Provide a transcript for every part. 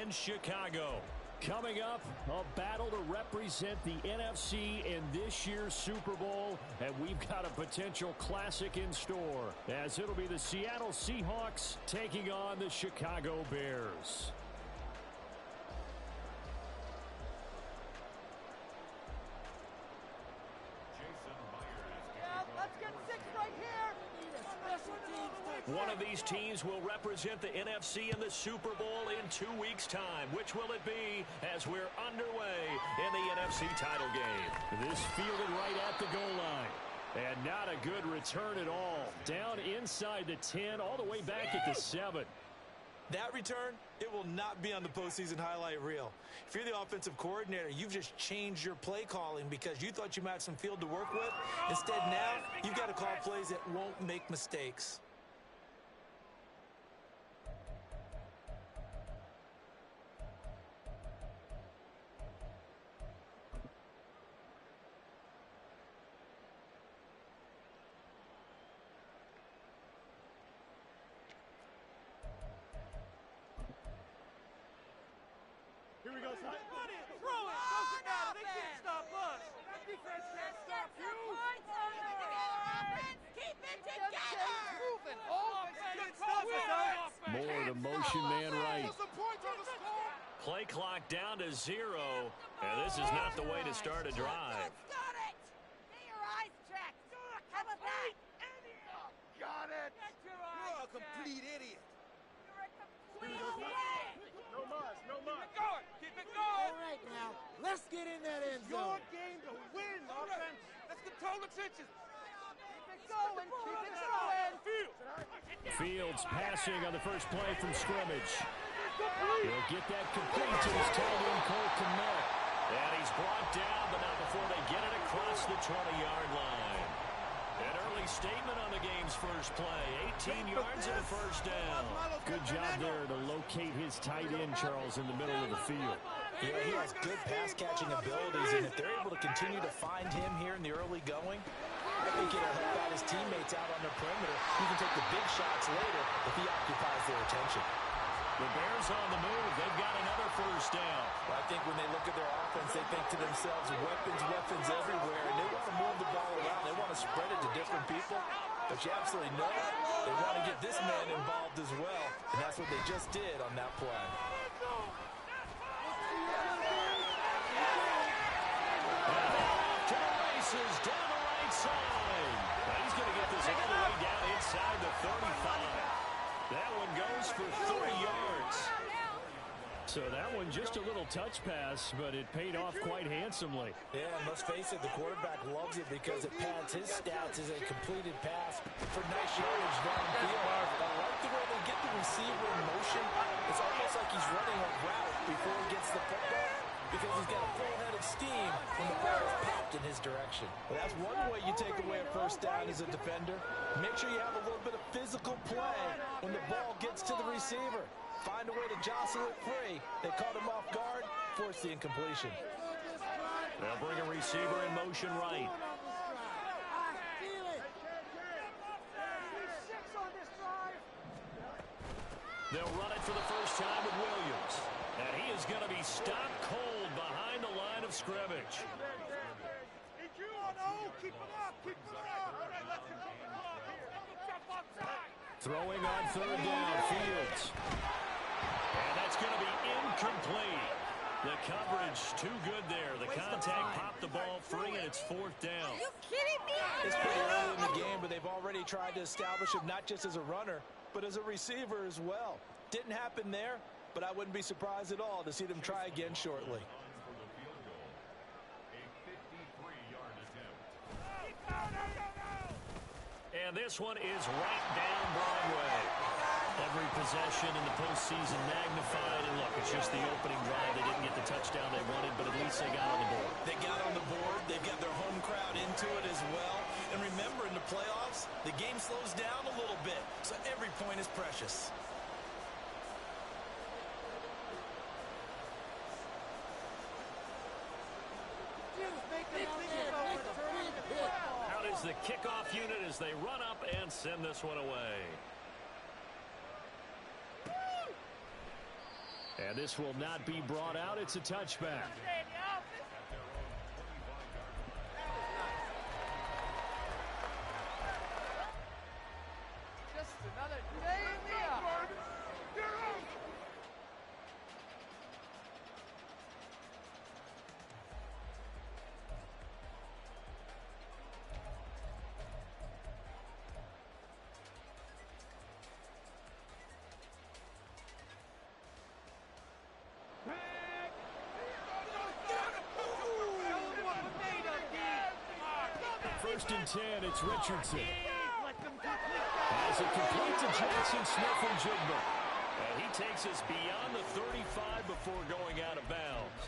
and Chicago. Coming up, a battle to represent the NFC in this year's Super Bowl, and we've got a potential classic in store, as it'll be the Seattle Seahawks taking on the Chicago Bears. One of these teams will represent the NFC in the Super Bowl in 2 weeks' time. Which will it be as we're underway in the NFC title game? This fielded right at the goal line. And not a good return at all. Down inside the 10, all the way back at the 7. That return, it will not be on the postseason highlight reel. If you're the offensive coordinator, you've just changed your play calling because you thought you might have some field to work with. Instead, now, you've got to call plays that won't make mistakes. Here we go, son. Throw it. Doesn't matter. They can't stop us. Defense can't stop you. Keep it together. More the motion man right. Play clock down to 0. And this is not the way to start a drive. Got it. Get your eyes checked. How about that? Got it. You're a complete idiot. You're a complete idiot. No muss, no muss. Keep it going. All right, now, let's get in that end Your zone. game to win, offense. Let's control the trenches. Keep it going. Keep it going. Fields passing on the first play from scrimmage. He'll get that complete to his tight end, Cole Kmet. And he's brought down, but not before they get it across the 20-yard line. An early statement on the game's first play. 18 yards and a first down. Good job there to locate his tight end, Charles, in the middle of the field. Yeah, he has good pass-catching abilities, and if they're able to continue to find him here in the early going, I think it'll help out his teammates out on the perimeter. He can take the big shots later if he occupies their attention. The Bears on the move. They've got another first down. I think when they look at their offense, they think to themselves, weapons everywhere, and they want to move the ball around. They want to spread it to different people. But you absolutely know they want to get this man involved as well, and that's what they just did on that play. To the races, down the right side. Now he's going to get this all the way down inside the 35. That one goes for 30 yards. So that one just a little touch pass, but it paid off quite handsomely. Yeah, and let's face it, the quarterback loves it because it pads his stats as a completed pass for nice yardage downfield. I like the way they get the receiver in motion. It's almost like he's running a route before he gets the football because he's got a full head of steam when the ball is popped in his direction. Well, that's one way you take away a first down as a defender. Make sure you have a little bit of physical play when the ball gets to the receiver. Find a way to jostle it free. They caught him off guard, force the incompletion. They'll bring a receiver in motion right. They'll run it for the first time with Williams. And he is going to be stopped cold behind the line of scrimmage. Throwing on third down, Fields. And that's going to be incomplete. The coverage too good there. The contact popped the ball free, and it's fourth down. Are you kidding me? It's pretty early in the game, but they've already tried to establish him not just as a runner, but as a receiver as well. Didn't happen there, but I wouldn't be surprised at all to see them try again shortly. And this one is right down Broadway. Every possession in the postseason magnified. And look, it's just the opening drive. They didn't get the touchdown they wanted, but at least they got on the board. They got on the board. They've got their home crowd into it as well. And remember, in the playoffs, the game slows down a little bit, so every point is precious. Out is the kickoff unit as they run up and send this one away. And this will not be brought out. It's a touchback. Just another day in the office. First and 10, it's Richardson. As it complete to Jackson Smith-Njigba. And he takes us beyond the 35 before going out of bounds.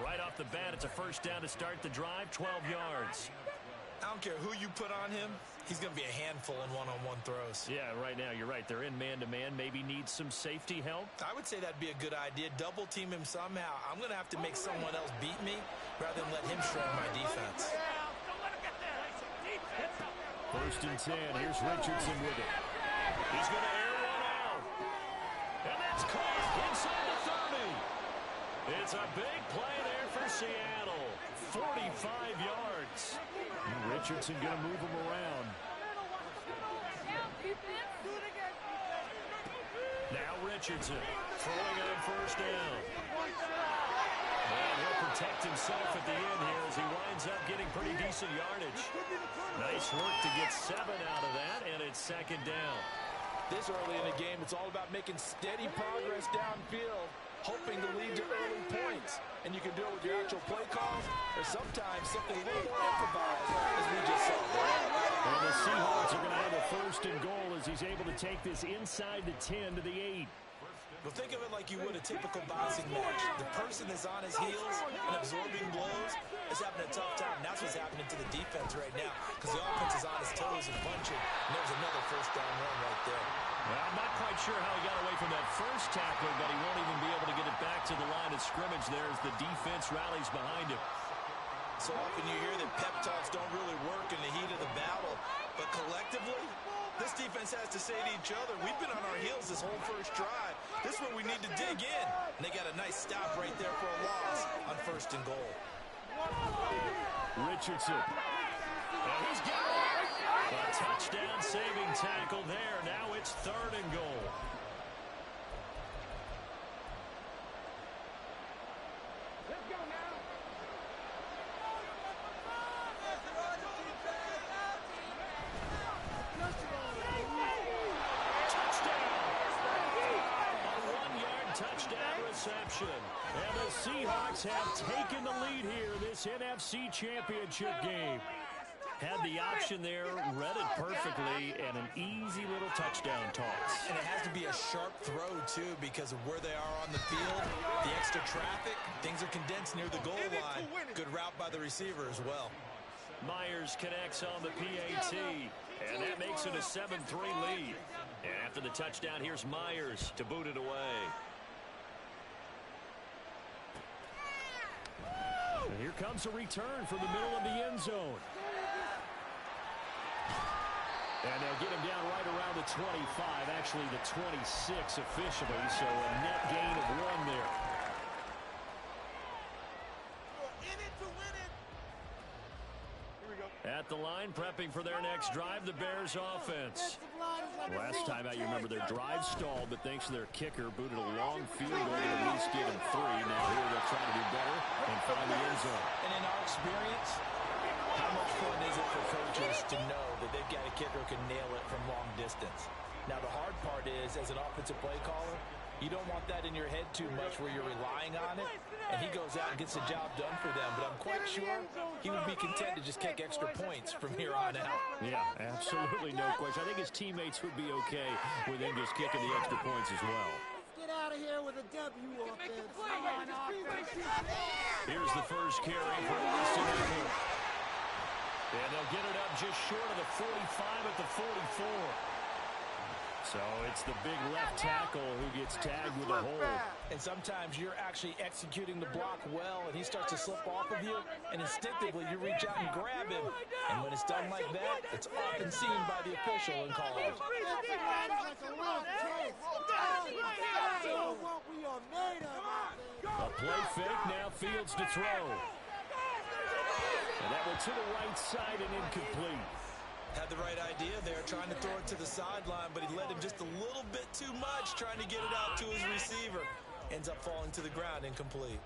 Right off the bat, it's a first down to start the drive, 12 yards. I don't care who you put on him, he's going to be a handful in one-on-one throws. Yeah, right now, you're right. They're in man-to-man. Maybe need some safety help. I would say that'd be a good idea. Double team him somehow. I'm going to have to make someone else beat me rather than let him shred my defense. First and 10. Here's Richardson with it. He's going to air one out. And that's caught inside the 30. It's a big play there for Seattle. 45 yards. Richardson going to move him around. Now Richardson throwing on first down. And he'll protect himself at the end here as he winds up getting pretty decent yardage. Nice work to get 7 out of that, and it's second down. This early in the game, it's all about making steady progress downfield, hoping to lead to early points. And you can do it with your actual play calls, or sometimes something a little more improvised, as we just saw. And the Seahawks are going to have a first and goal as he's able to take this inside the 10 to the 8. But think of it like you would a typical boxing match. The person is on his heels and absorbing blows is having a tough time. And that's what's happening to the defense right now because the offense is on his toes and punching. And there's another first down run right there. Well, I'm not quite sure how he got away from that first tackler, but he won't even be able to get it back to the line of scrimmage there as the defense rallies behind him. So often you hear that pep talks don't really work in the heat of the battle. But collectively, this defense has to say to each other, we've been on our heels this whole first drive. This is where we need to dig in. And they got a nice stop right there for a loss on first and goal. Richardson. And he's got it. A touchdown saving tackle there. Now it's third and goal. Let's go now. Touchdown reception. And the Seahawks have taken the lead here this NFC Championship game. Had the option there, read it perfectly, and an easy little touchdown toss. And it has to be a sharp throw, too, because of where they are on the field, the extra traffic, things are condensed near the goal line. Good route by the receiver as well. Myers connects on the PAT, and that makes it a 7-3 lead. And after the touchdown, here's Myers to boot it away. And here comes a return from the middle of the end zone. And they'll get him down right around the 25, actually the 26 officially, so a net gain of 1 there. At the line, prepping for their next drive, the Bears offense. Last time out, you remember their drive stalled, but thanks to their kicker, booted a long field goal to at least get him 3. Now here they'll try to do better and find the end zone. And in our experience, how much fun is it for coaches to know that they've got a kicker who can nail it from long distance? Now, the hard part is, as an offensive play caller, you don't want that in your head too much where you're relying on it, and he goes out and gets the job done for them. But I'm quite sure he would be content to just kick extra points from here on out. Yeah, absolutely no question. I think his teammates would be okay with him just kicking the extra points as well. Let's get out of here with a W offense. Here's the first carry for Austin Ekeler. And they'll get it up just short of the 45 at the 44. So it's the big left tackle who gets tagged with a hold. And sometimes you're actually executing the block well, and he starts to slip off of you, and instinctively you reach out and grab him. And when it's done like that, it's often seen by the official and called. A play fake, now Fields to throw. And that one to the right side and incomplete. Had the right idea there, trying to throw it to the sideline, but he led him just a little bit too much, trying to get it out to his receiver. Ends up falling to the ground, incomplete.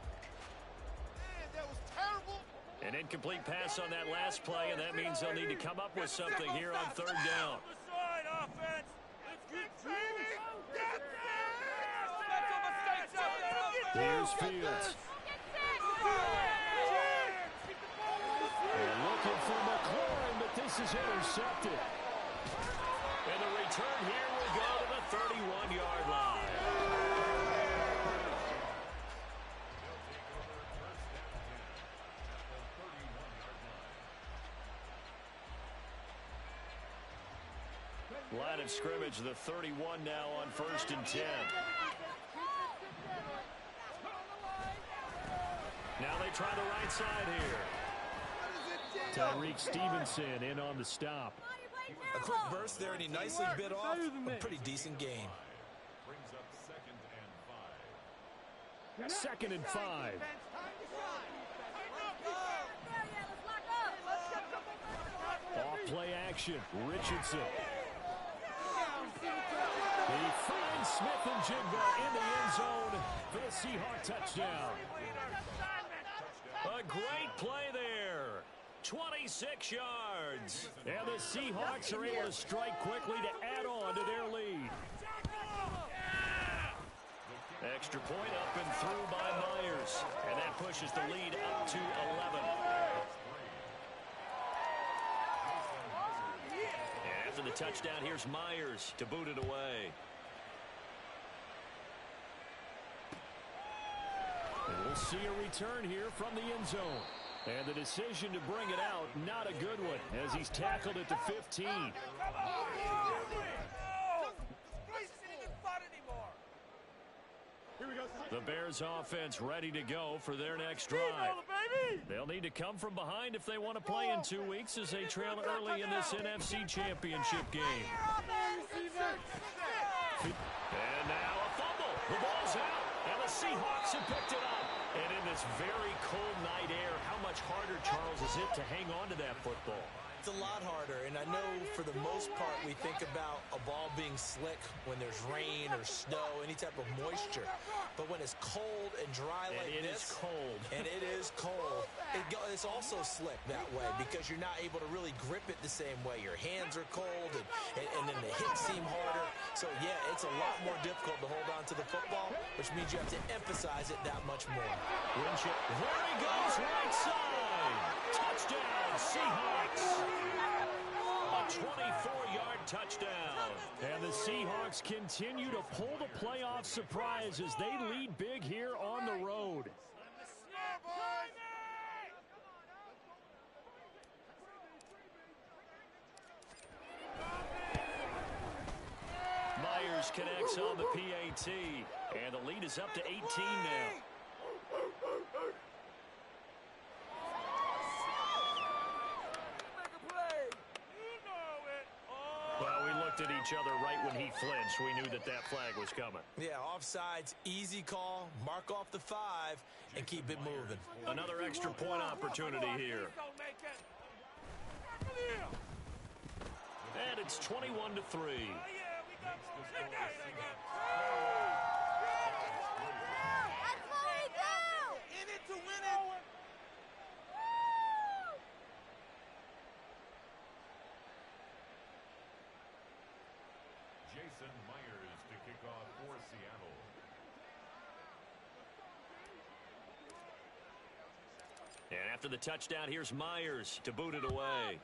Man, that was terrible. An incomplete pass on that last play, and that means they'll need to come up with something here on third down. Side offense. Let's get baby. Here's Fields. And looking for McLaurin, but this is intercepted. And the return here will go to the 31-yard line. Line of scrimmage, the 31 now on 1st and 10. Now they try the right side here. Tyreek Stevenson in on the stop. A quick burst there, and he nicely bit off a pretty decent gain. Second and 5. Off play action. Richardson. He finds Smith and Jigba in the end zone for the Seahawk touchdown. A great play there. 26 yards. And the Seahawks are able to strike quickly to add on to their lead. Extra point up and through by Myers. And that pushes the lead up to 11. And after the touchdown, here's Myers to boot it away. And we'll see a return here from the end zone. And the decision to bring it out, not a good one, as he's tackled at the 15. The Bears offense ready to go for their next drive. They'll need to come from behind if they want to play in 2 weeks as they trail early in this NFC Championship game. And now a fumble. The ball's out, and the Seahawks have picked it up. And in this very cold night air, how much harder, Charles, is it to hang on to that football? It's a lot harder, and I know for the most part we think about a ball being slick when there's rain or snow, any type of moisture. But when it's cold and dry like this, it's cold. And it is cold, it's also slick that way because you're not able to really grip it the same way. Your hands are cold, and then the hits seem harder. So, yeah, it's a lot more difficult to hold on to the football, which means you have to emphasize it that much more. Winship, there he goes, right side. Touchdown, Seahawks. A 24-yard touchdown. And the Seahawks continue to pull the playoff surprise as they lead big here on the road. Myers connects on the PAT, and the lead is up to 18 now. Well, we looked at each other right when he flinched. We knew that flag was coming. Yeah, offsides, easy call, mark off the 5, and keep it moving. Another extra point opportunity here. And it's 21-3. Jason Myers to kick off for Seattle. And after the touchdown, here's Myers to boot it away.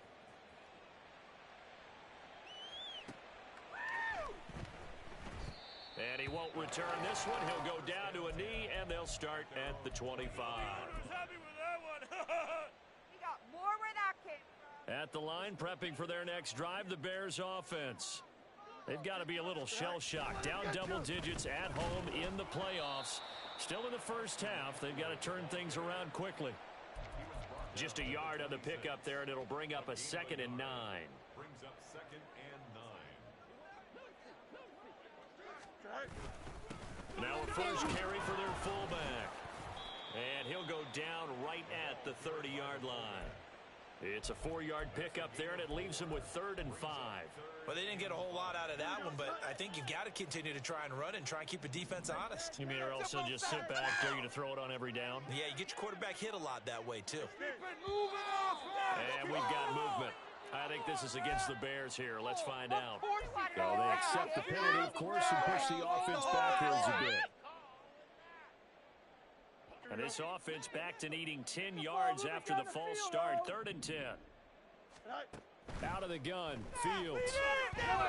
And he won't return this one. He'll go down to a knee, and they'll start at the 25. At the line, prepping for their next drive, the Bears offense. They've got to be a little shell-shocked. Down double digits at home in the playoffs. Still in the first half. They've got to turn things around quickly. Just a yard on the pickup there, and it'll bring up a 2nd and 9. Brings up 2nd and 9. Now a first carry for their fullback. And he'll go down right at the 30-yard line. It's a 4-yard pickup there, and it leaves him with 3rd and 5. Well, they didn't get a whole lot out of that one, but I think you've got to continue to try and run and try and keep the defense honest. You mean or else they'll just sit back, dare you to throw it on every down? Yeah, you get your quarterback hit a lot that way, too. And we've got movement. I think this is against the Bears here. Let's find out. Well, they accept the penalty, of course, and push the offense backwards a bit. And this offense back to needing 10 yards after the false start. 3rd and 10. Out of the gun, Fields. Well,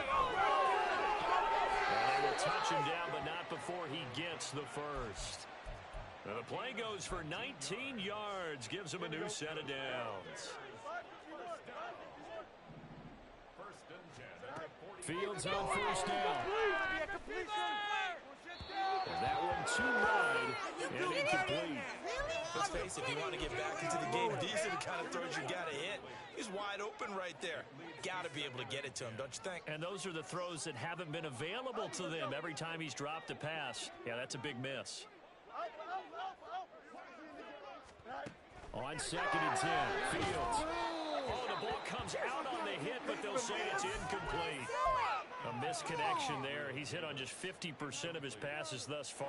they will touch him down, but not before he gets the first. Now the play goes for 19 yards, gives him a new set of downs. Fields on first down. And that one too wide and incomplete. Let's face it, if you want to get back into the game, these are the kind of throws you got to hit. He's wide open right there. Got to be able to get it to him, don't you think? And those are the throws that haven't been available to them every time he's dropped a pass. Yeah, that's a big miss. On 2nd and 10, Fields. Oh, the ball comes out on the hit, but they'll say it's incomplete. A misconnection there. He's hit on just 50% of his passes thus far.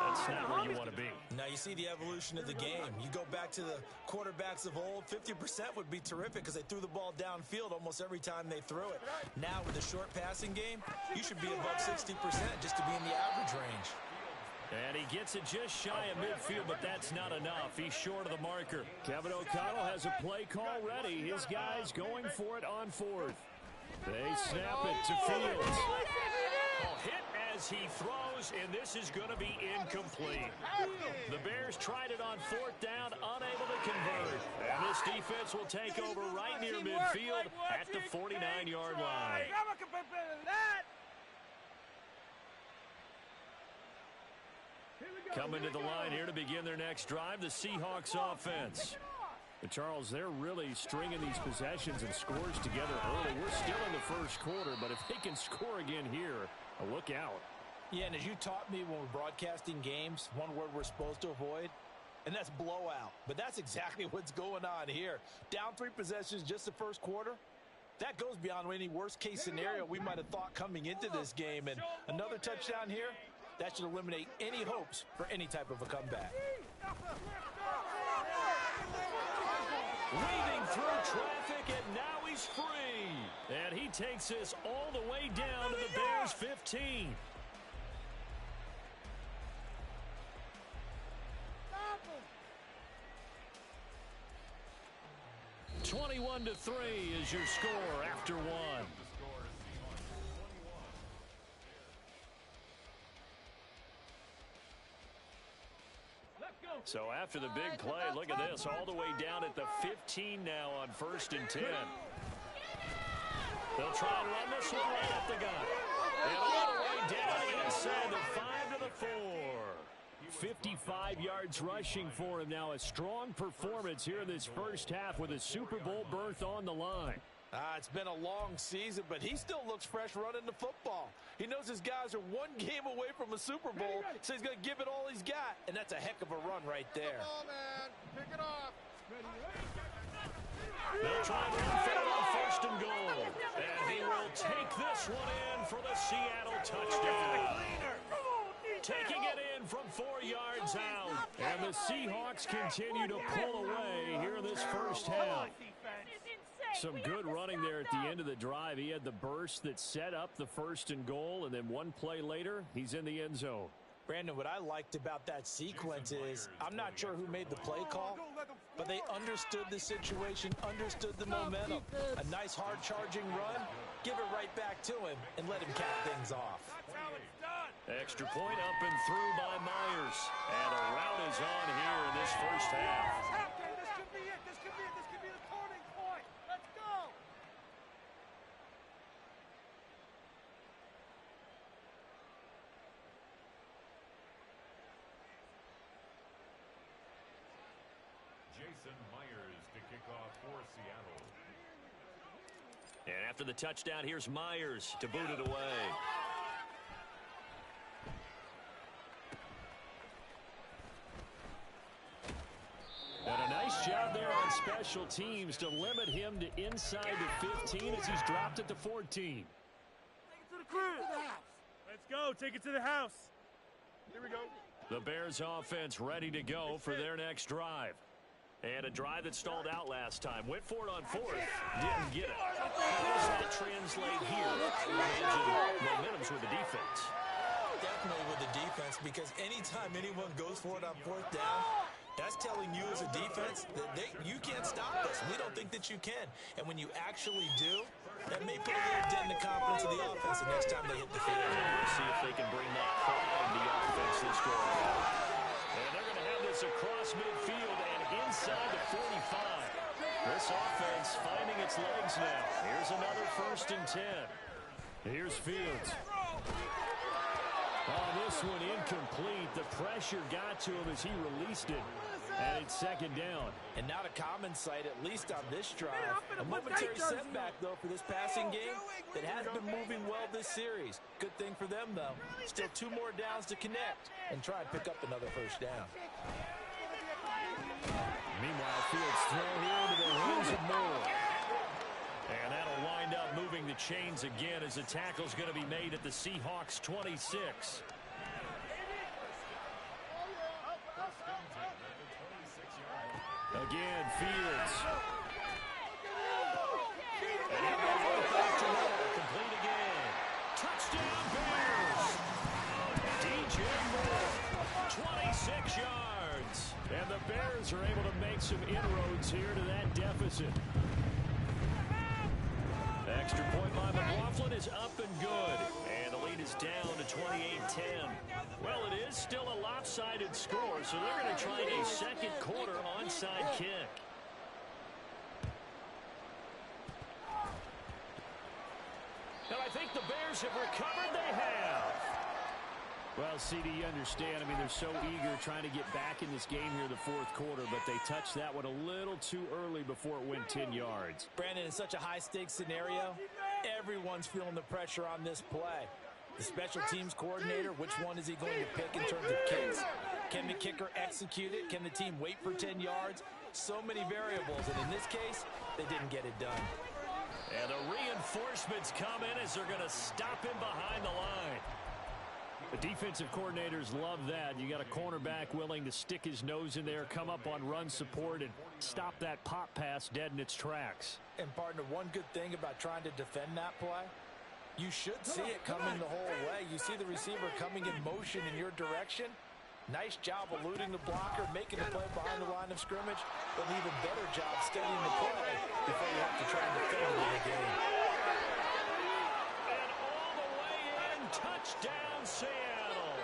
That's not where you want to be. Now you see the evolution of the game. You go back to the quarterbacks of old, 50% would be terrific because they threw the ball downfield almost every time they threw it. Now with the short passing game, you should be above 60% just to be in the average range. And he gets it just shy of midfield, but that's not enough. He's short of the marker. Kevin O'Connell has a play call ready. His guys going for it on 4th. They snap it to Fields. Oh, hit as he throws, and this is going to be incomplete. The Bears tried it on 4th down, unable to convert. And this defense will take over right near midfield at the 49-yard line. Coming to the line here to begin their next drive, the Seahawks offense. But Charles, they're really stringing these possessions and scores together early. We're still in the first quarter, but if they can score again here, look out. Yeah, and as you taught me when we're broadcasting games, one word we're supposed to avoid, and that's blowout. But that's exactly what's going on here. Down 3 possessions just the first quarter. That goes beyond any worst-case scenario we might have thought coming into this game. And another touchdown here, that should eliminate any hopes for any type of a comeback. Weaving through traffic, and now he's free. And he takes this all the way down to the Bears' 15. 21-3 is your score after 1. So after the big play, look at this, all the way down at the 15 now on 1st and 10. They'll try and run this one right at the gun. And all the way down inside the 5 to the 4. 55 yards rushing for him now. A strong performance here in this first half with a Super Bowl berth on the line. It's been a long season, but he still looks fresh running the football. He knows his guys are one game away from a Super Bowl, so he's going to give it all he's got. And that's a heck of a run right there. Come on, man. Pick it off. They'll try and run for it on 1st and goal. And he will take this one in for the Seattle touchdown. Taking it in from 4 yards out. And the Seahawks continue to pull away here in this first half. Some good running there at the end of the drive. He had the burst that set up the 1st and goal, and then one play later, he's in the end zone. Brandon, what I liked about that sequence is I'm not sure who made the play call, but they understood the situation, understood the momentum. A nice hard-charging run, give it right back to him, and let him cap things off. Extra point up and through by Myers. And a rout is on here in this first half. This could be it. This could be it. This could be the turning point. Let's go. Jason Myers to kick off for Seattle. And after the touchdown, here's Myers to boot it away. And a nice job there on special teams to limit him to inside the 15 as he's dropped it to 14. Take it to the crib. Let's go. Take it to the house. Here we go. The Bears offense ready to go for their next drive. And a drive that stalled out last time. Went for it on fourth. Didn't get it. How does that translate here? I imagine momentum's with the defense. Definitely with the defense, because anytime anyone goes for it on fourth down, that's telling you as a defense that you can't stop this. We don't think that you can. And when you actually do, that may put a little dent in the confidence of the offense the next time they hit the field. We'll see if they can bring that pride to the offense this go around. And they're going to have this across midfield and inside the 45. This offense finding its legs now. Here's another 1st and 10. Here's Fields. Oh, this one incomplete. The pressure got to him as he released it. And it's 2nd down. And not a common sight, at least on this drive. A momentary setback, though, for this passing game that has been moving well this series. Good thing for them, though. Still 2 more downs to connect and try and pick up another 1st down. Meanwhile, Fields throw here into the hands of Moore. And that'll wind up moving the chains again as the tackle's going to be made at the Seahawks 26. Again, Fields. And he'll go right back to Moore. Complete again. Touchdown, Bears. DJ Moore, 26 yards. And the Bears are able to make some inroads here to that deficit. Extra point by McLaughlin is up and good. And the lead is down to 28-10. Well, it is still a lopsided score, so they're going to try a 2nd quarter onside kick. And I think the Bears have recovered. They have. Well, CD, you understand. I mean, they're so eager trying to get back in this game here in the 4th quarter, but they touched that one a little too early before it went 10 yards. Brandon, in such a high-stakes scenario, everyone's feeling the pressure on this play. The special teams coordinator, which one is he going to pick in terms of kicks? Can the kicker execute it? Can the team wait for 10 yards? So many variables, and in this case, they didn't get it done. And the reinforcements come in as they're going to stop him behind the line. The defensive coordinators love that. You got a cornerback willing to stick his nose in there, come up on run support, and stop that pop pass dead in its tracks. And, partner, one good thing about trying to defend that play, you should see it coming the whole way. You see the receiver coming in motion in your direction. Nice job eluding the blocker, making the play behind the line of scrimmage, but an even better job studying the play before you have to try and defend it in the game. And all the way in, touchdown Seattle.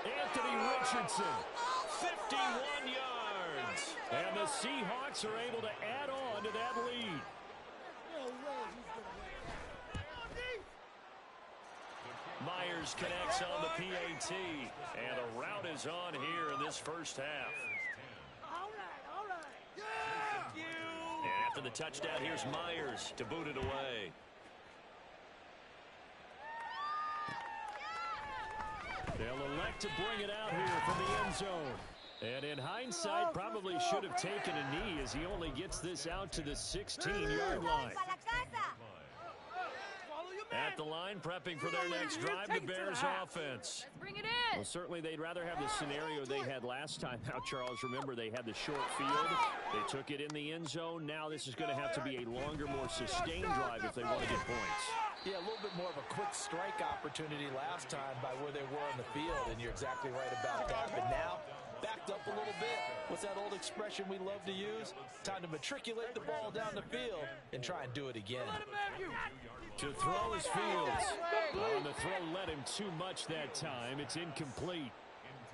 Anthony Richardson, 51 yards. And the Seahawks are able to add on to that lead. Myers connects on the PAT, and a rout is on here in this 1st half. All right. And after the touchdown, here's Myers to boot it away. They'll elect to bring it out here from the end zone. And in hindsight, probably should have taken a knee as he only gets this out to the 16-yard line. At the line, prepping for their next drive, the Bears offense. Let's bring it in. Well, certainly they'd rather have the scenario they had last time. Now, Charles, remember, they had the short field. They took it in the end zone. Now this is going to have to be a longer, more sustained drive if they want to get points. Yeah, a little bit more of a quick strike opportunity last time by where they were on the field, and you're exactly right about that. But now, backed up a little bit. What's that old expression we love to use? Time to matriculate the ball down the field and try and do it again. To throw is Fields. Oh, and the throw led him too much that time. It's incomplete.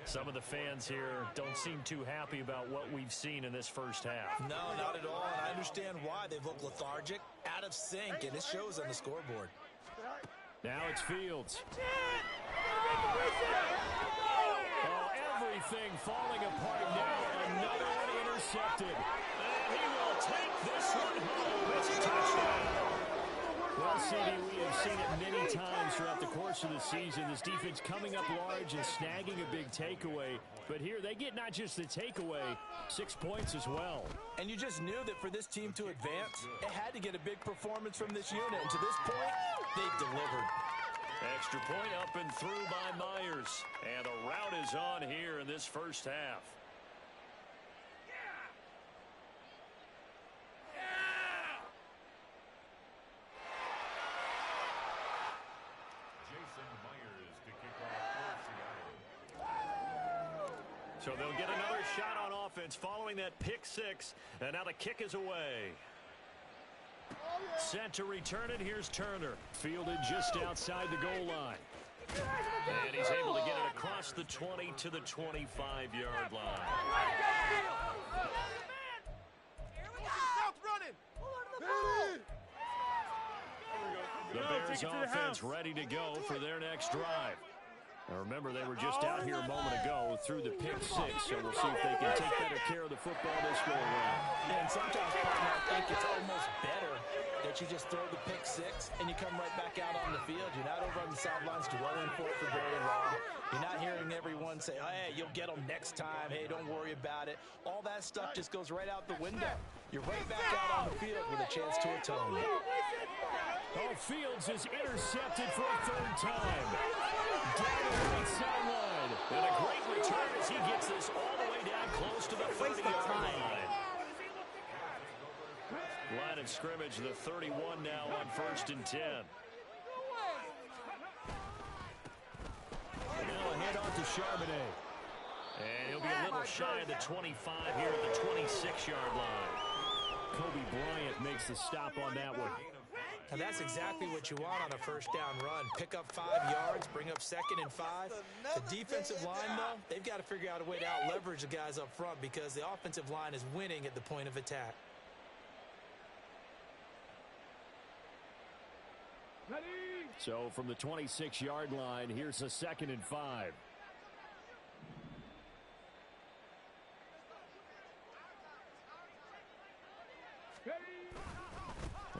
Some of the fans here don't seem too happy about what we've seen in this 1st half. No, not at all, and I understand why. They've looked lethargic, out of sync, and it shows on the scoreboard. Now it's Fields. Oh, everything falling apart now. Another one intercepted. And he will take this one home. It's a touchdown. Well, CD, we have seen it many times throughout the course of the season. This defense coming up large and snagging a big takeaway. But here they get not just the takeaway, 6 points as well. And you just knew that for this team to advance, it had to get a big performance from this unit. And to this point, they've delivered. Extra point up and through by Myers. And a rout is on here in this first half. So they'll get another shot on offense following that pick six. And now the kick is away. Set to return it. Here's Turner. Fielded just outside the goal line. And he's able to get it across the 20 to the 25-yard line. The Bears offense ready to go for their next drive. Now remember, they were just out here a moment ago through the pick six, so we'll see if they can take better care of the football this go around. And sometimes, partner, I think it's almost better that you just throw the pick six and you come right back out on the field. You're not over on the sidelines dwelling for it for very long. You're not hearing everyone say, oh, hey, you'll get them next time. Hey, don't worry about it. All that stuff just goes right out the window. You're right back out on the field with a chance to atone. Oh, Fields is intercepted for a third time. Down the right sideline. And a great return as he gets this all the way down close to the 30-yard line. Line of scrimmage, the 31 now on 1st and 10. Now a handoff to Charbonnet. And he'll be a little shy of the 25 here at the 26-yard line. Kobe Bryant makes the stop on that one. And that's exactly what you want on a first down run. Pick up 5 yards, bring up 2nd and 5. The defensive line, though, they've got to figure out a way to out-leverage the guys up front because the offensive line is winning at the point of attack. So from the 26-yard line, here's a 2nd and 5.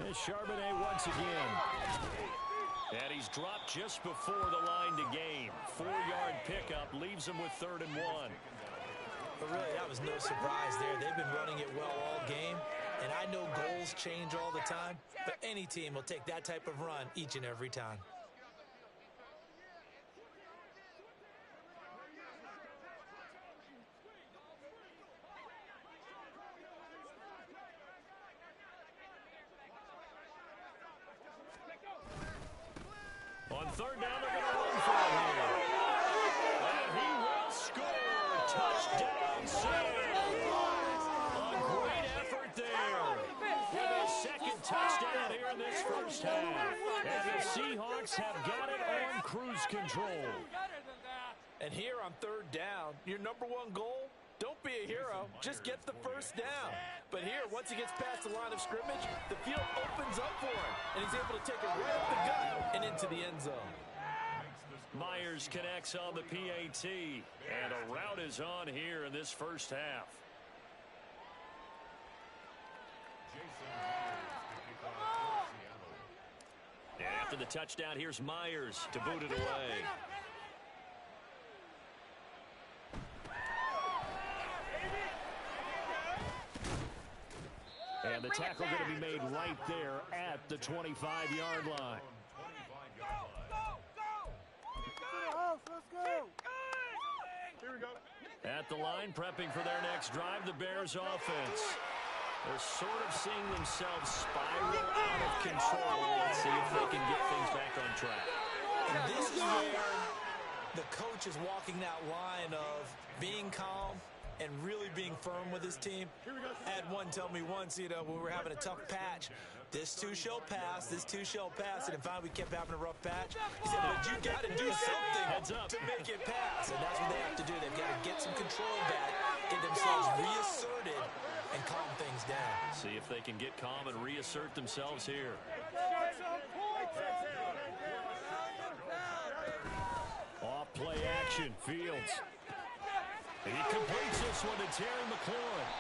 And Charbonnet once again. And he's dropped just before the line to gain. 4-yard pickup leaves him with 3rd and 1. But really, that was no surprise there. They've been running it well all game. And I know goals change all the time, but any team will take that type of run each and every time. On 3rd down, they're going to run for it here. And he will score. Touchdown, Sam. A great effort there. With a 2nd touchdown here in this first half. And the Seahawks have got it on cruise control. And here on 3rd down, your number 1 goal, don't be a hero, just get the first down. But here, once he gets past the line of scrimmage, the field opens up for him, and he's able to take it right up the gut and into the end zone. Myers connects on the PAT, and a rout is on here in this first half. And after the touchdown, here's Myers to boot it away. And the tackle going to be made right there at the 25-yard line. Let's go. Here we go. At the line, prepping for their next drive, the Bears offense. They're sort of seeing themselves spiral out of control. Let's see if they can get things back on track. And this is where the coach is walking that line of being calm and really being firm with his team. I had one tell me once, when we were having a tough patch, this too shall pass, this too shall pass, and if finally we kept having a rough patch, he said, but you got to do something to make it pass, and that's what they have to do. They've got to get some control back, get themselves reasserted, and calm things down. See if they can get calm and reassert themselves here. Off play action, Fields. He completes this one to Terry McLaurin.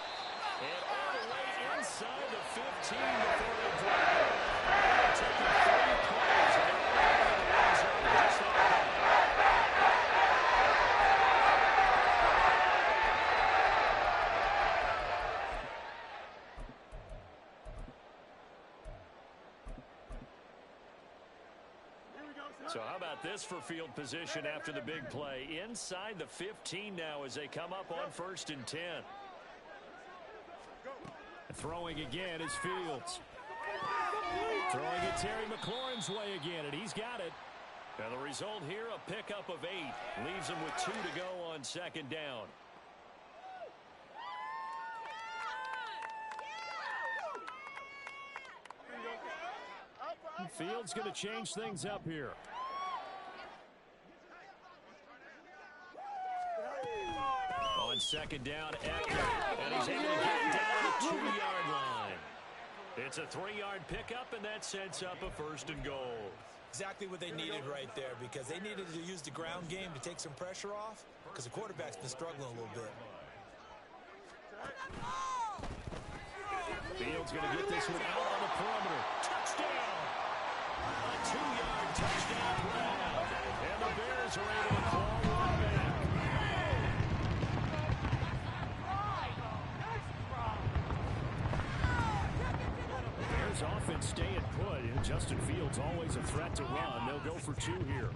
And all the way inside the 15 before they drop it. They're taking 3 plays, and they're all over the end zone just like that. So how about this for field position after the big play? Inside the 15 now as they come up on 1st and 10. Throwing again is Fields. Throwing it Terry McLaurin's way again, and he's got it. And the result here, a pickup of 8. Leaves him with 2 to go on 2nd down. Fields going to change things up here. On 2nd down, Eckler, and he's able to get it down to the 2-yard line. It's a 3-yard pickup, and that sets up a 1st and goal. Exactly what they needed right there, because they needed to use the ground game to take some pressure off, because the quarterback's been struggling a little bit. Fields going to get this one out on the perimeter. Touchdown! A 2-yard touchdown grab. And the Bears are able to claw one back. Bears offense staying put. And Justin Fields always a threat to run. They'll go for 2 here.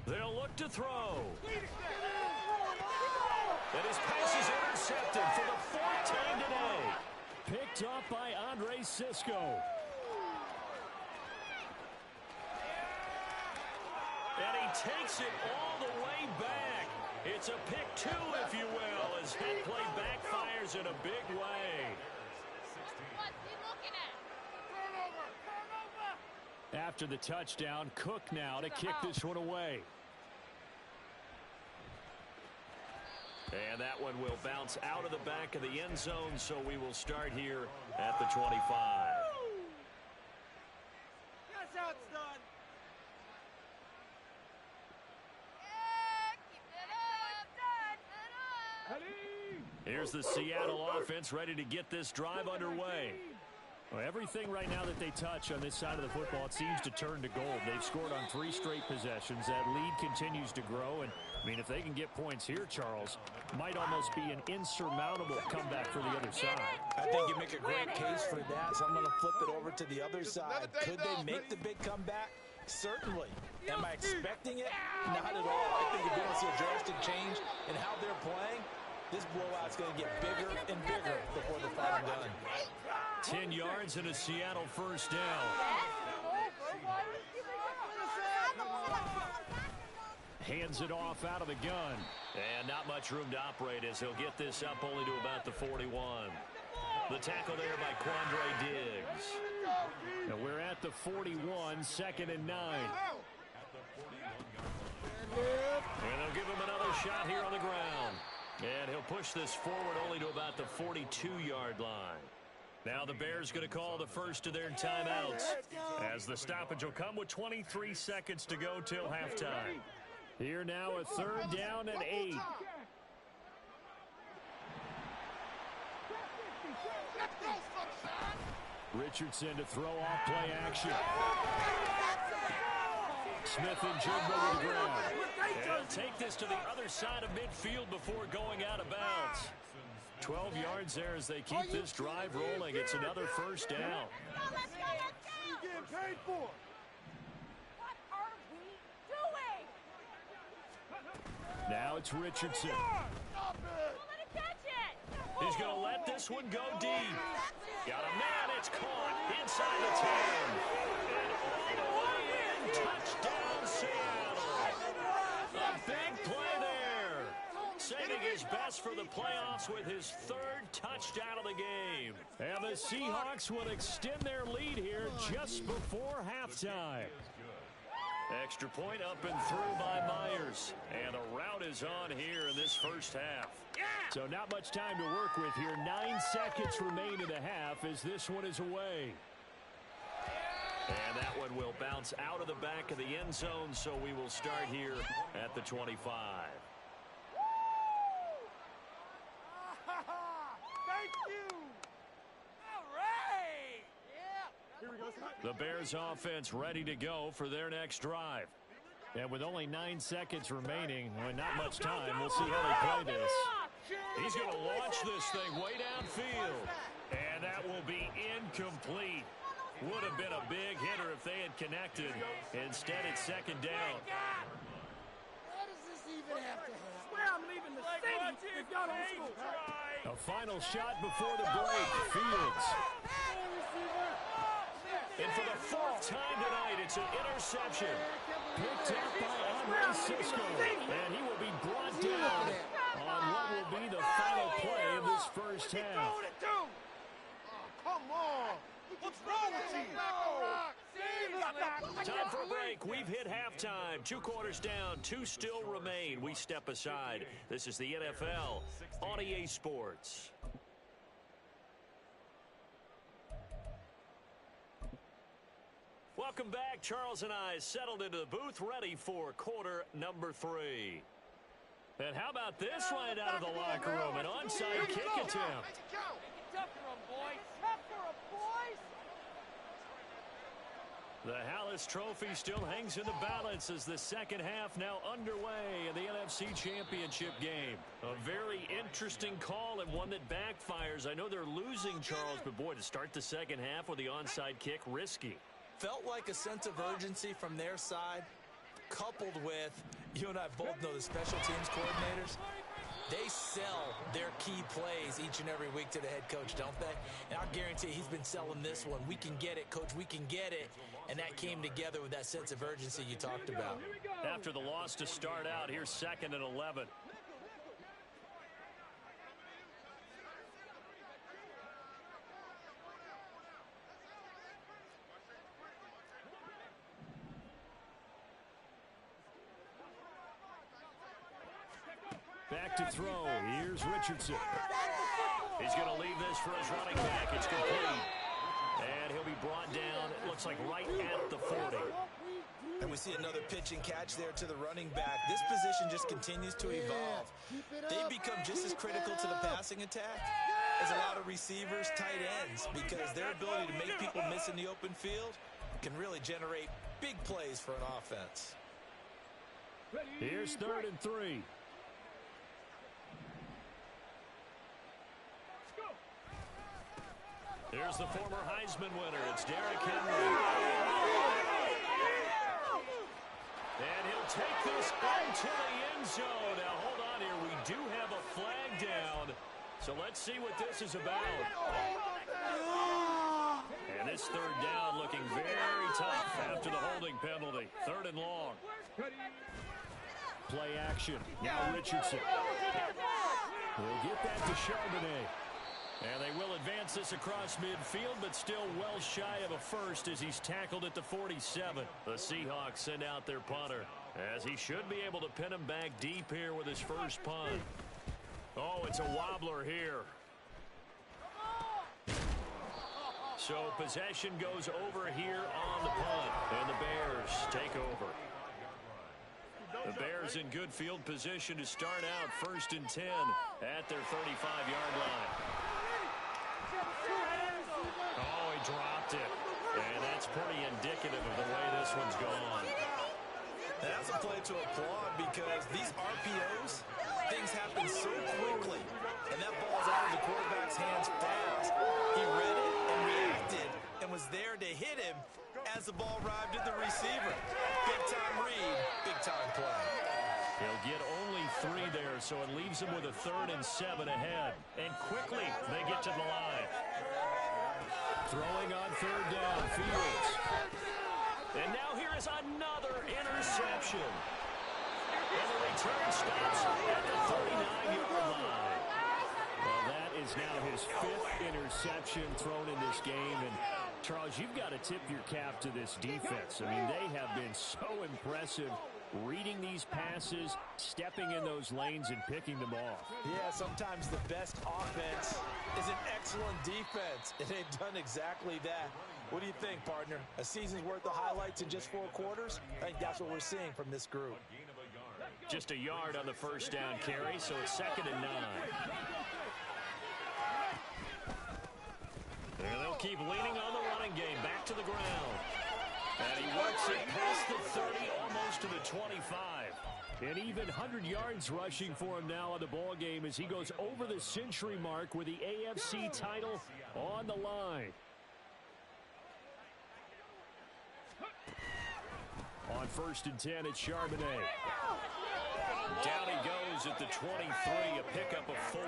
They'll look to throw. And his pass is intercepted for the 4th time today. Picked up by Andre Cisco. And he takes it all the way back. It's a pick 2, if you will, as that play backfires in a big way. What's he looking at? After the touchdown, Cook now to kick this one away. And that one will bounce out of the back of the end zone, so we will start here at the 25. That's how it's done. Here's the Seattle offense ready to get this drive underway. Well, everything right now that they touch on this side of the football, it seems to turn to gold. They've scored on 3 straight possessions. That lead continues to grow. And, I mean, if they can get points here, Charles, might almost be an insurmountable comeback for the other side. I think you make a great case for that, so I'm going to flip it over to the other side. Could they make the big comeback? Certainly. Am I expecting it? Not at all. I think if we don't see a drastic change in how they're playing, this blowout's going to get bigger and bigger before they're finally done. 10 yards and a Seattle 1st down. Hands it off out of the gun. And not much room to operate as he'll get this up only to about the 41. The tackle there by Quandre Diggs. And we're at the 41, 2nd and 9. And they'll give him another shot here on the ground. And he'll push this forward only to about the 42-yard line. Now the Bears going to call the first of their timeouts, as the stoppage will come with 23 seconds to go till halftime. Here now, a 3rd down and 8. Richardson to throw off play action. Smith and Jigba to the ground. And he'll take this to the other side of midfield before going out of bounds. 12 yards there as they keep this drive rolling. It's another 1st down. What are you getting paid for? What are we doing? Now it's Richardson. Stop it! Don't let him catch it. He's going to let this one go deep. Got a man. It's caught inside the 10. And all the way in. Touchdown, Seattle. A big play there. Saving his best for the playoffs with his 3rd touchdown of the game. And the Seahawks will extend their lead here just before halftime. Extra point up and through by Myers. And the route is on here in this 1st half. So not much time to work with here. 9 seconds remain in the half as this one is away. And that one will bounce out of the back of the end zone, so we will start here at the 25. Thank The Bears offense ready to go for their next drive. And with only 9 seconds remaining, and not much time, we'll see how they play this. He's going to launch this thing way downfield. And that will be incomplete. Would have been a big hitter if they had connected. Instead, it's second down. Why does this even have to happen? Swear I'm leaving the city if y'all don't score. A final shot before the break. Fields. And for the 4th time tonight, it's an interception. Picked up by Andre Cisco. And he will be brought down on what will be the final play of this first half. Come on. What's wrong with you? Time for a break. We've hit halftime. 2 quarters down. 2 still remain. We step aside. This is the NFL on EA Sports. Welcome back. Charles and I settled into the booth, ready for quarter number 3. And how about this right out of the locker room? An onside kick attempt. The Hallis Trophy still hangs in the balance as the second half now underway in the NFC Championship game. A very interesting call and one that backfires. I know they're losing, Charles, but boy, to start the second half with the onside kick, risky. Felt like a sense of urgency from their side, coupled with, you and I both know the special teams coordinators. They sell their key plays each and every week to the head coach, don't they? And I guarantee he's been selling this one. We can get it, coach, we can get it. And that came together with that sense of urgency you talked about. After the loss to start out, here's 2nd and 11. Back to throw. Here's Richardson. He's going to leave this for his running back. It's complete. And he'll be brought down, it looks like right at the 40. And we see another pitch and catch there to the running back. This position just continues to evolve. They become just as critical to the passing attack as a lot of receivers, tight ends, because their ability to make people miss in the open field can really generate big plays for an offense. Here's 3rd and 3. Here's the former Heisman winner. It's Derrick Henry. And he'll take this into the end zone. Now, hold on here. We do have a flag down. So let's see what this is about. And this 3rd down looking very tough after the holding penalty. 3rd and long. Play action. Now Richardson. We'll get that to Charbonnet. And they will advance this across midfield, but still well shy of a first as he's tackled at the 47. The Seahawks send out their punter, as he should be able to pin him back deep here with his first punt. Oh, it's a wobbler here. So possession goes over here on the punt, and the Bears take over. The Bears in good field position to start out 1st and 10 at their 35-yard line. Oh, he dropped it. And that's pretty indicative of the way this one's gone. That's a play to applaud because these RPOs, things happen so quickly. And that ball's out of the quarterback's hands fast. He read it and reacted and was there to hit him as the ball arrived at the receiver. Big-time read, big-time play. He'll get only 3 there, so it leaves him with a 3rd and 7 ahead. And quickly, they get to the line. Throwing on 3rd down, Fields. And now here is another interception. And the return stops at the 39-yard line. Well, that is now his 5th interception thrown in this game. And, Charles, you've got to tip your cap to this defense. I mean, they have been so impressive reading these passes, stepping in those lanes, and picking them off. Yeah, sometimes the best offense is an excellent defense, and they've done exactly that. What do you think, partner? A season's worth of highlights in just 4 quarters? I think that's what we're seeing from this group. Just a yard on the first down carry, so it's 2nd and 9. They'll keep leaning on the running game. Back to the ground. And he works it past the 30, almost to the 25. An even 100 yards rushing for him now on the ball game as he goes over the century mark with the AFC title on the line. On 1st and 10, it's Charbonnet. Down he goes at the 23, a pickup of 4.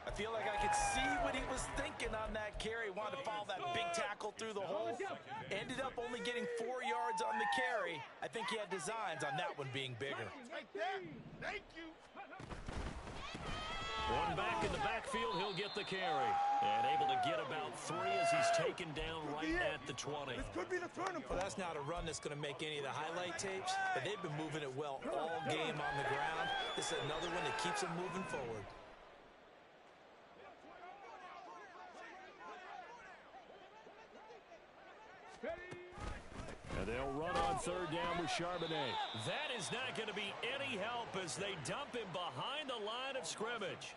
I feel like I could see what he was thinking on that carry. Wanted to follow that big tackle through the hole. Ended up only getting 4 yards on the carry. I think he had designs on that one being bigger. Thank you. One back in the backfield, he'll get the carry. And able to get about 3 as he's taken down right at the 20. This could be the turning Well, point. that's not a run that's going to make any of the highlight tapes, but they've been moving it well all game on the ground. This is another one that keeps them moving forward. And they'll run on 3rd down with Charbonnet. That is not going to be any help as they dump him behind the line of scrimmage.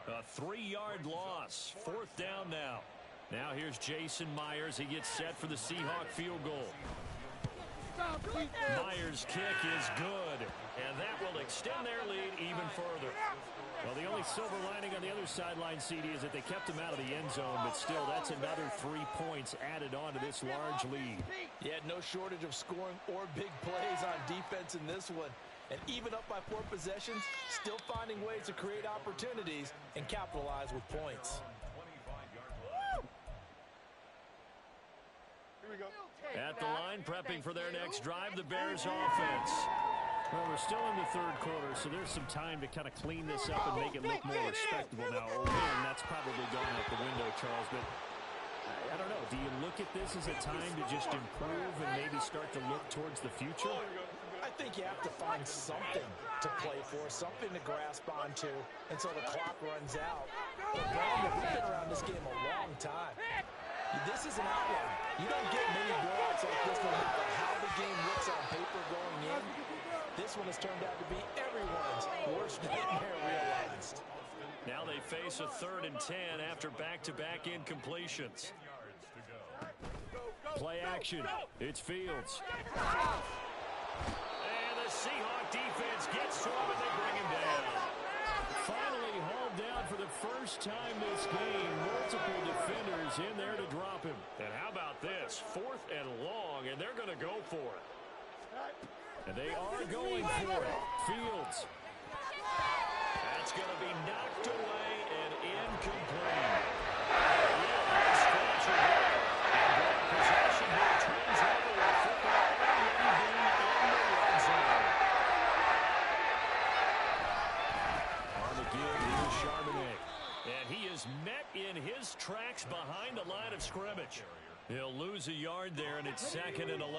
A 3-yard loss. 4th down now. Now here's Jason Myers. He gets set for the Seahawk field goal. Myers' kick is good, and that will extend their lead even further. Well, the only silver lining on the other sideline, CD, is that they kept him out of the end zone, but still, that's another 3 points added on to this large lead. You had no shortage of scoring or big plays on defense in this one. And even up by 4 possessions, still finding ways to create opportunities and capitalize with points. Here we go. At the line, prepping for their next drive, the Bears offense. Well, we're still in the 3rd quarter, so there's some time to kind of clean this up and make it look more respectable. Now, a win, that's probably gone out the window, Charles, but I don't know. Do you look at this as a time to just improve and maybe start to look towards the future? I think you have to find something to play for, something to grasp onto until the clock runs out. But Brandon, we've been around this game a long time. This is an outlier. You don't get many blowouts like this no matter how the game looks on paper going in. This one has turned out to be everyone's worst nightmare realized. Now they face a 3rd and 10 after back-to-back incompletions. Play action. It's Fields. And the Seahawk defense gets to him and they bring him down. Finally hauled down for the first time this game. Multiple defenders in there to drop him. And how about this? 4th and long, and they're going to go for it. And they are going for it. Fields. That's going to be knocked away and incomplete. Possession here turns over with football already being in the red zone. On the give, here's Charbonnet. And he is met in his tracks behind the line of scrimmage. He'll lose a yard there, and it's 2nd and 11. A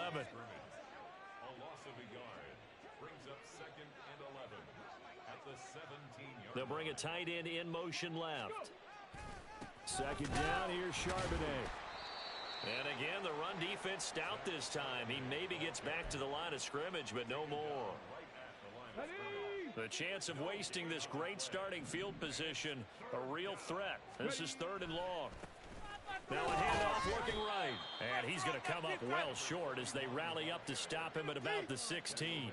loss of a yard brings up 2nd and 11 at the 17-yard. They'll bring a tight end in motion left. 2nd down, here's Charbonnet. And again, the run defense stout this time. He maybe gets back to the line of scrimmage, but no more. The chance of wasting this great starting field position, a real threat. This is 3rd and long. Now a handoff working right. And he's going to come up well short as they rally up to stop him at about the 16.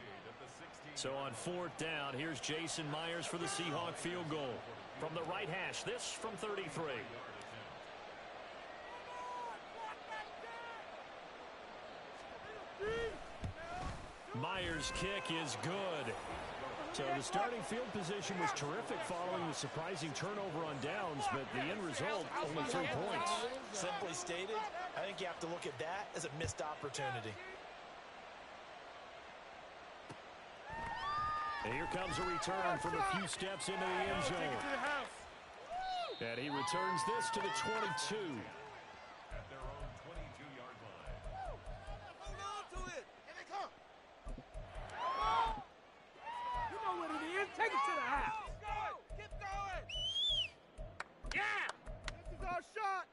So on 4th down, here's Jason Myers for the Seahawk field goal. From the right hash, this from 33. Myers' kick is good. So the starting field position was terrific following the surprising turnover on downs, but the end result, only 3 points. Simply stated, I think you have to look at that as a missed opportunity. And here comes a return from a few steps into the end zone. And he returns this to the 22. At their own 22-yard line. Hold on to it. Here they come. You know what it is. Take it to the house. Keep going. Yeah. This is our shot.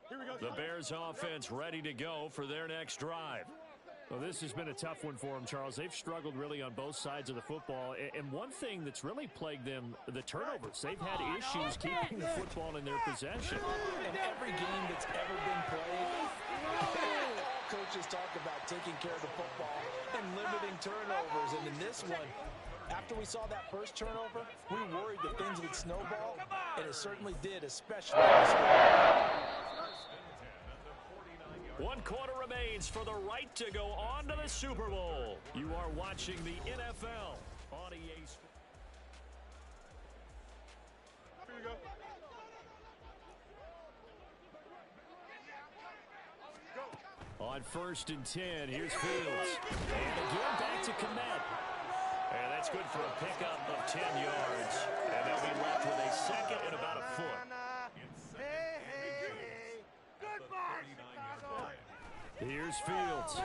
Here we go. The Bears offense ready to go for their next drive. Well, this has been a tough one for them, Charles. They've struggled really on both sides of the football. And one thing that's really plagued them, the turnovers. They've had issues keeping the football in their possession. In every game that's ever been played, all coaches talk about taking care of the football and limiting turnovers. And in this one, after we saw that first turnover, we worried that things would snowball, and it certainly did, especially in the second half. 1 quarter remains for the right to go on to the Super Bowl. You are watching the NFL on EA Sports. Here we go. On 1st and 10, here's Fields. And again, back to Kmet. And that's good for a pickup of 10 yards. And they'll be left with a second and about a foot. Hey. Good mark, Chicago. Here's Fields.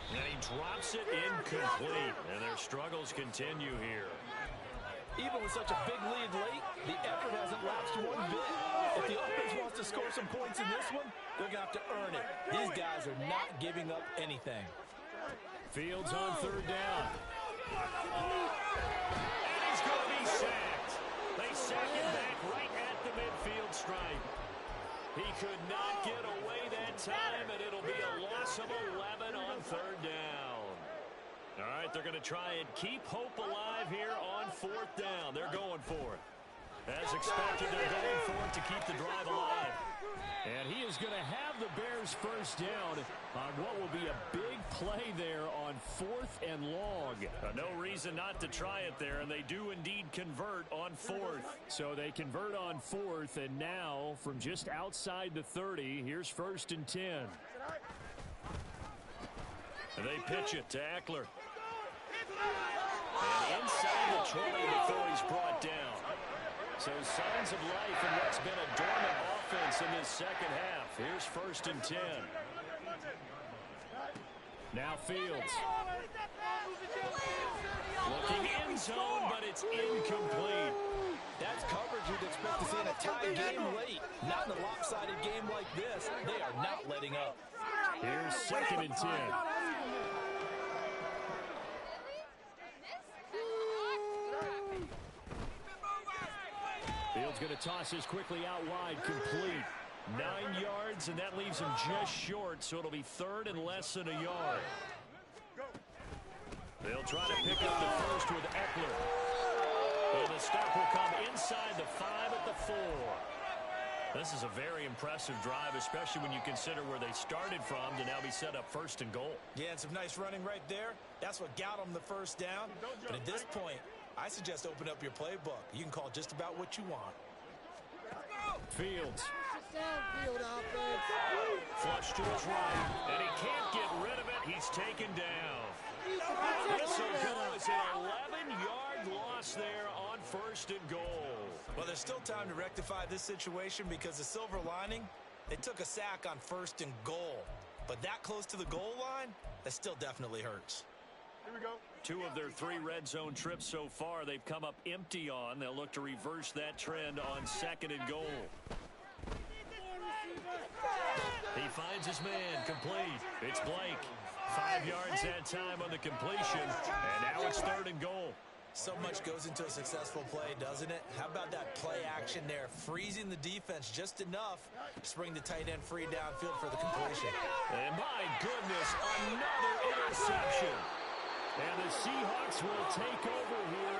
And he drops it incomplete. And their struggles continue here. Even with such a big lead late, the effort hasn't lapsed one bit. If the offense wants to score some points in this one, they're going to have to earn it. These guys are not giving up anything. Fields on 3rd down. And he's going to be sacked. They sack him back right at the midfield stripe. He could not get away that time, and it'll be a loss of 11 on 3rd down. All right, they're going to try and keep hope alive here on 4th down. They're going for it. As expected, they're going for it to keep the drive alive. And he is going to have the Bears first down on what will be a big play there on 4th and long. No reason not to try it there, and they do indeed convert on 4th. So they convert on 4th, and now from just outside the 30, here's 1st and 10. And they pitch it to Eckler. And inside the 20 before he's brought down. So signs of life in what's been a dormant offense in this second half. Here's 1st and 10. Now Fields. Looking end zone, but it's incomplete. That's coverage you'd expect to see in a tie game late. Not in a lopsided game like this. They are not letting up. Here's 2nd and 10. Fields going to toss this quickly out wide, complete. 9 yards, and that leaves him just short, so it'll be 3rd and less than a yard. They'll try to pick up the first with Eckler. And the stop will come inside the 5 at the 4. This is a very impressive drive, especially when you consider where they started from to now be set up 1st and goal. Yeah, and some nice running right there. That's what got them the first down. But at this point, I suggest open up your playbook. You can call just about what you want. Fields. Downfield offense. Flush to his right, and he can't get rid of it. He's taken down. This will go as an 11-yard loss there on 1st and goal. Well, there's still time to rectify this situation because the silver lining, they took a sack on 1st and goal. But that close to the goal line, that still definitely hurts. Here we go. 2 of their 3 red zone trips so far, they've come up empty on. They'll look to reverse that trend on 2nd and goal. He finds his man, complete. It's Blake. 5 yards that time on the completion, and now it's 3rd and goal. So much goes into a successful play, doesn't it? How about that play action there? Freezing the defense just enough to bring the tight end free downfield for the completion. And my goodness, another interception. And the Seahawks will take over here